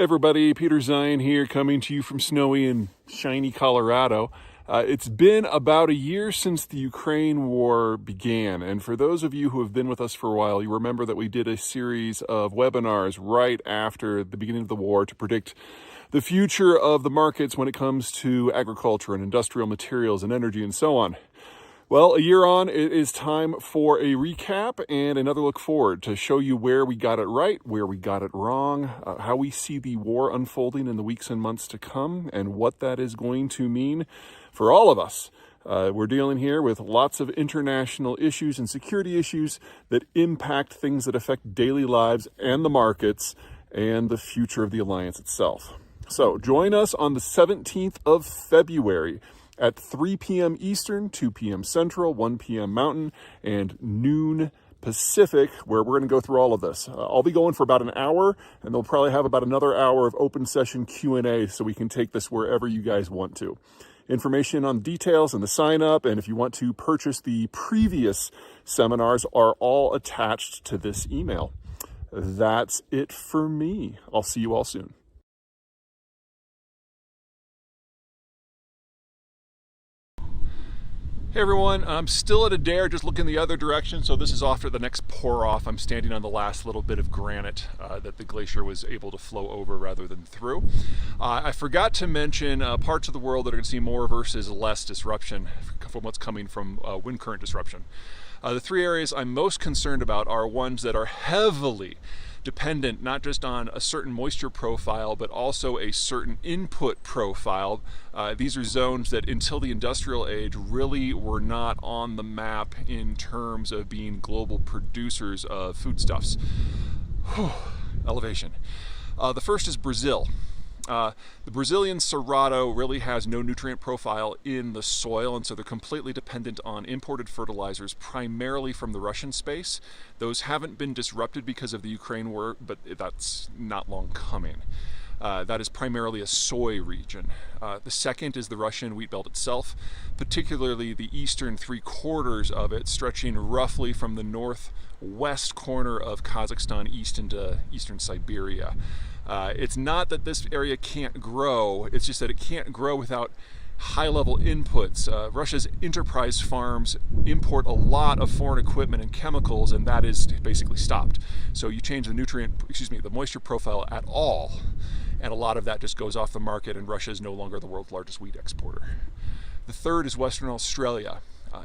Everybody, Peter Zeihan here, coming to you from snowy and shiny Colorado. It's been about a year since the Ukraine war began, and for those of you who have been with us for a while, you remember that we did a series of webinars right after the beginning of the war to predict the future of the markets when it comes to agriculture and industrial materials and energy and so on. Well, a year on, it is time for a recap and another look forward to show you where we got it right, where we got it wrong, how we see the war unfolding in the weeks and months to come, and what that is going to mean for all of us. We're dealing here with lots of international issues and security issues that impact things that affect daily lives and the markets and the future of the alliance itself. So join us on the 17th of February at 3 p.m. Eastern, 2 p.m. Central, 1 p.m. Mountain, and noon Pacific, where we're going to go through all of this. I'll be going for about an hour, and they'll probably have about another hour of open session Q&A so we can take this wherever you guys want to. Information on details and the sign up, and if you want to purchase the previous seminars, are all attached to this email. That's it for me. I'll see you all soon. Hey everyone, I'm still at Adair, just looking the other direction, so this is after the next pour off. I'm standing on the last little bit of granite that the glacier was able to flow over rather than through. I forgot to mention parts of the world that are going to see more versus less disruption from what's coming from wind current disruption. The three areas I'm most concerned about are ones that are heavily dependent not just on a certain moisture profile, but also a certain input profile. These are zones that until the industrial age really were not on the map in terms of being global producers of foodstuffs. Elevation. The first is Brazil. The Brazilian Cerrado really has no nutrient profile in the soil, and so they're completely dependent on imported fertilizers, primarily from the Russian space. Those haven't been disrupted because of the Ukraine war, but that's not long coming. That is primarily a soy region. The second is the Russian wheat belt itself, particularly the eastern 3/4 of it, stretching roughly from the northwest corner of Kazakhstan east into eastern Siberia. It's not that this area can't grow, it's just that it can't grow without high-level inputs. Russia's enterprise farms import a lot of foreign equipment and chemicals, and that is basically stopped. So you change the moisture profile at all, and a lot of that just goes off the market, and Russia is no longer the world's largest wheat exporter. The third is Western Australia.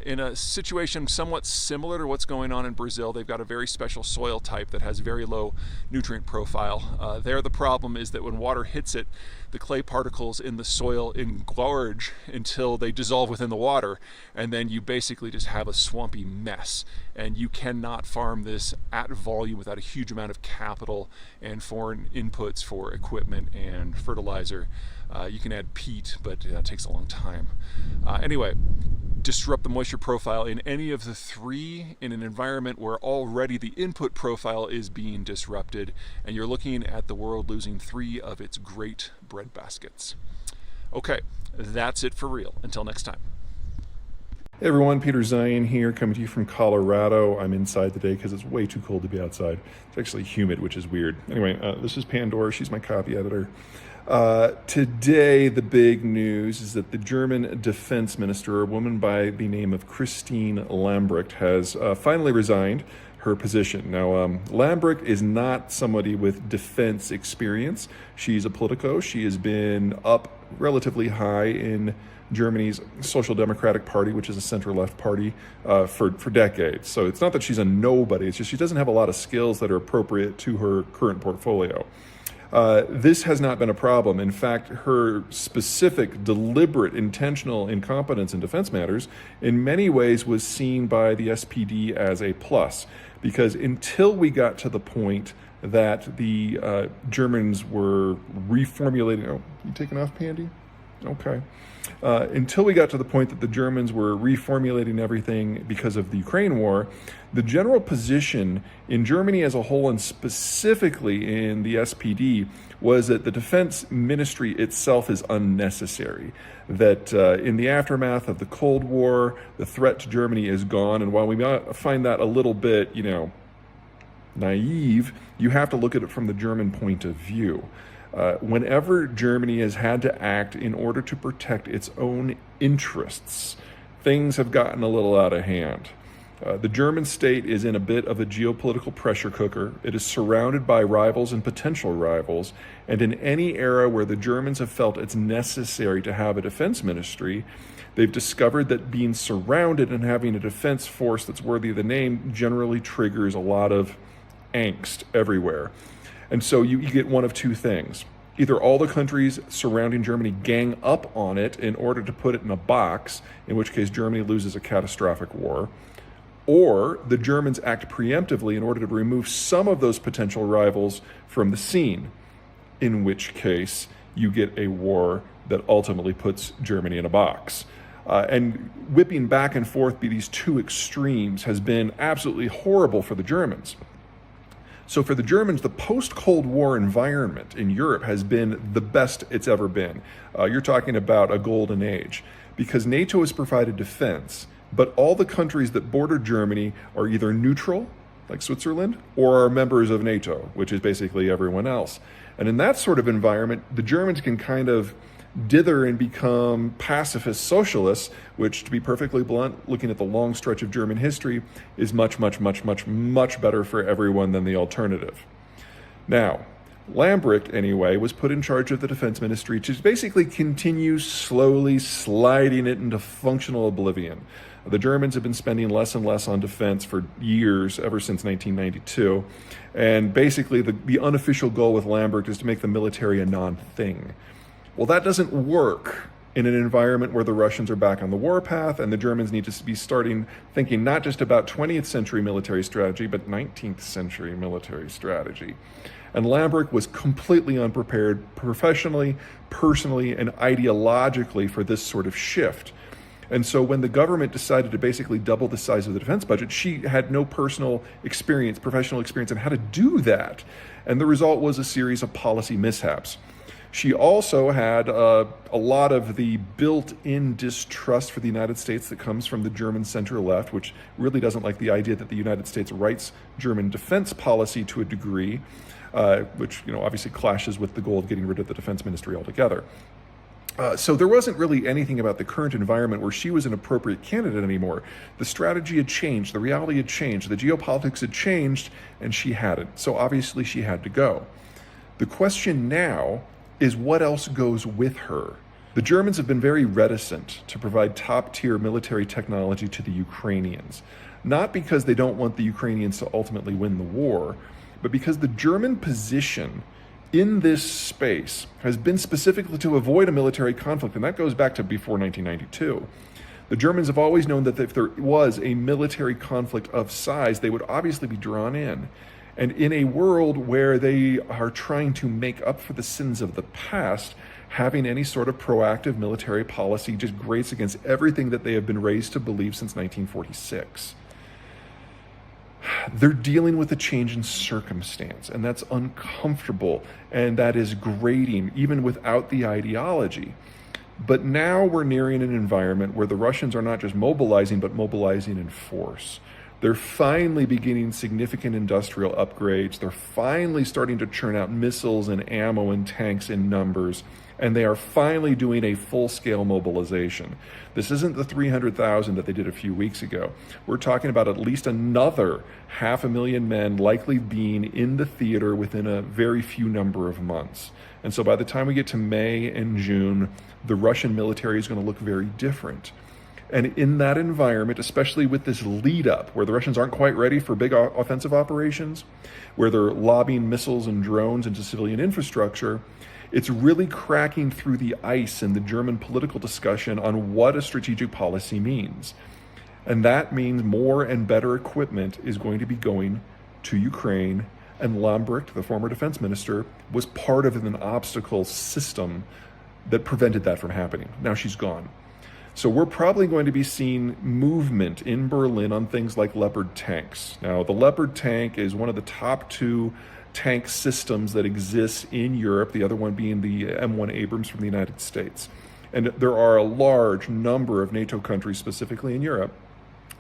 In a situation somewhat similar to what's going on in Brazil, they've got a very special soil type that has very low nutrient profile. There the problem is that when water hits it, the clay particles in the soil engorge until they dissolve within the water, and then you basically just have a swampy mess. And you cannot farm this at volume without a huge amount of capital and foreign inputs for equipment and fertilizer. You can add peat, but it takes a long time. Anyway, disrupt the moisture profile in any of the three in an environment where already the input profile is being disrupted, and you're looking at the world losing 3 of its great bread baskets. Okay, that's it for real. Until next time. Hey everyone, Peter Zeihan here, coming to you from Colorado. I'm inside today because it's way too cold to be outside. It's actually humid, which is weird. Anyway, this is Pandora. She's my copy editor. Today, the big news is that the German defense minister, a woman by the name of Christine Lambrecht, has finally resigned her position. Now, Lambrecht is not somebody with defense experience. She's a politico. She has been up relatively high in Germany's Social Democratic Party, which is a center-left party, for decades. So it's not that she's a nobody, it's just she doesn't have a lot of skills that are appropriate to her current portfolio. This has not been a problem. In fact, her specific, deliberate, intentional incompetence in defense matters in many ways was seen by the SPD as a plus, because until we got to the point that the Germans were reformulating... Oh, you taking off, Pandy? Okay. Until we got to the point that the Germans were reformulating everything because of the Ukraine war, the general position in Germany as a whole, and specifically in the SPD, was that the defense ministry itself is unnecessary. That in the aftermath of the Cold War, the threat to Germany is gone. And while we might find that a little bit, naive, you have to look at it from the German point of view. Whenever Germany has had to act in order to protect its own interests, things have gotten a little out of hand. The German state is in a bit of a geopolitical pressure cooker. It is surrounded by rivals and potential rivals, and in any era where the Germans have felt it's necessary to have a defense ministry, they've discovered that being surrounded and having a defense force that's worthy of the name generally triggers a lot of angst everywhere. And so you get one of two things. Either all the countries surrounding Germany gang up on it in order to put it in a box, in which case Germany loses a catastrophic war, or the Germans act preemptively in order to remove some of those potential rivals from the scene, in which case you get a war that ultimately puts Germany in a box. And whipping back and forth by these two extremes has been absolutely horrible for the Germans. So for the Germans, the post-Cold War environment in Europe has been the best it's ever been. You're talking about a golden age, because NATO has provided defense, but all the countries that border Germany are either neutral, like Switzerland, or are members of NATO, which is basically everyone else. And in that sort of environment, the Germans can kind of dither and become pacifist socialists, which, to be perfectly blunt, looking at the long stretch of German history, is much, much, much, much, much better for everyone than the alternative. Now, Lambrecht, anyway, was put in charge of the defense ministry to basically continue slowly sliding it into functional oblivion. The Germans have been spending less and less on defense for years, ever since 1992. And basically, the unofficial goal with Lambrecht is to make the military a non-thing. Well, that doesn't work in an environment where the Russians are back on the warpath and the Germans need to be starting thinking not just about 20th century military strategy, but 19th century military strategy. And Lambrecht was completely unprepared professionally, personally, and ideologically for this sort of shift. And so when the government decided to basically double the size of the defense budget, she had no personal experience, professional experience on how to do that. And the result was a series of policy mishaps. She also had a lot of the built-in distrust for the United States that comes from the German center-left, which really doesn't like the idea that the United States writes German defense policy to a degree, which obviously clashes with the goal of getting rid of the defense ministry altogether. So there wasn't really anything about the current environment where she was an appropriate candidate anymore. The strategy had changed, the reality had changed, the geopolitics had changed, and she hadn't. So obviously she had to go. The question now is what else goes with her. The Germans have been very reticent to provide top-tier military technology to the Ukrainians, not because they don't want the Ukrainians to ultimately win the war, but because the German position in this space has been specifically to avoid a military conflict, and that goes back to before 1992. The Germans have always known that if there was a military conflict of size, they would obviously be drawn in. And in a world where they are trying to make up for the sins of the past, having any sort of proactive military policy just grates against everything that they have been raised to believe since 1946. They're dealing with a change in circumstance, and that's uncomfortable, and that is grating, even without the ideology. But now we're nearing an environment where the Russians are not just mobilizing, but mobilizing in force. They're finally beginning significant industrial upgrades. They're finally starting to churn out missiles and ammo and tanks in numbers. And they are finally doing a full-scale mobilization. This isn't the 300,000 that they did a few weeks ago. We're talking about at least another 500,000 men likely being in the theater within a very few number of months. And so by the time we get to May and June, the Russian military is going to look very different. And in that environment, especially with this lead up, where the Russians aren't quite ready for big offensive operations, where they're lobbing missiles and drones into civilian infrastructure, it's really cracking through the ice in the German political discussion on what a strategic policy means. And that means more and better equipment is going to be going to Ukraine. And Lambrecht, the former defense minister, was part of an obstacle system that prevented that from happening. Now she's gone. So we're probably going to be seeing movement in Berlin on things like Leopard tanks. Now, the Leopard tank is one of the top two tank systems that exists in Europe, the other one being the M1 Abrams from the United States. And there are a large number of NATO countries, specifically in Europe,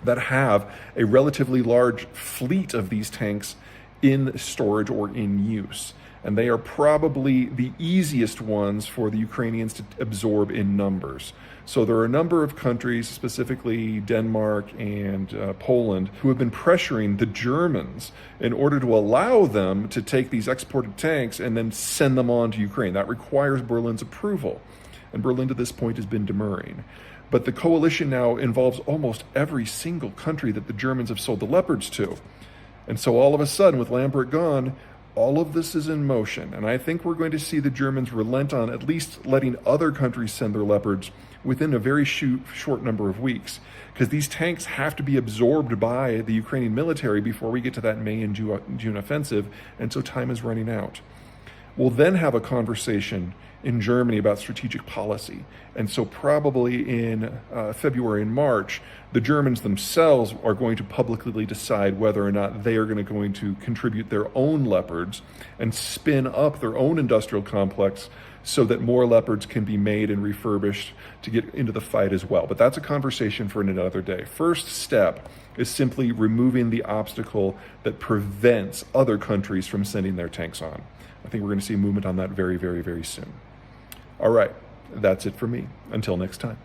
that have a relatively large fleet of these tanks in storage or in use. And they are probably the easiest ones for the Ukrainians to absorb in numbers. So there are a number of countries, specifically Denmark and Poland, who have been pressuring the Germans in order to allow them to take these exported tanks and then send them on to Ukraine. That requires Berlin's approval. And Berlin to this point has been demurring. But the coalition now involves almost every single country that the Germans have sold the Leopards to. And so all of a sudden, with Lambert gone, all of this is in motion. And I think we're going to see the Germans relent on at least letting other countries send their Leopards within a very short number of weeks, because these tanks have to be absorbed by the Ukrainian military before we get to that May and June offensive, and so time is running out. We'll then have a conversation in Germany about strategic policy, and so probably in February and March, the Germans themselves are going to publicly decide whether or not they are going to contribute their own Leopards and spin up their own industrial complex so that more Leopards can be made and refurbished to get into the fight as well. But that's a conversation for another day. First step is simply removing the obstacle that prevents other countries from sending their tanks on. I think we're going to see movement on that very, very, very soon. All right, that's it for me. Until next time.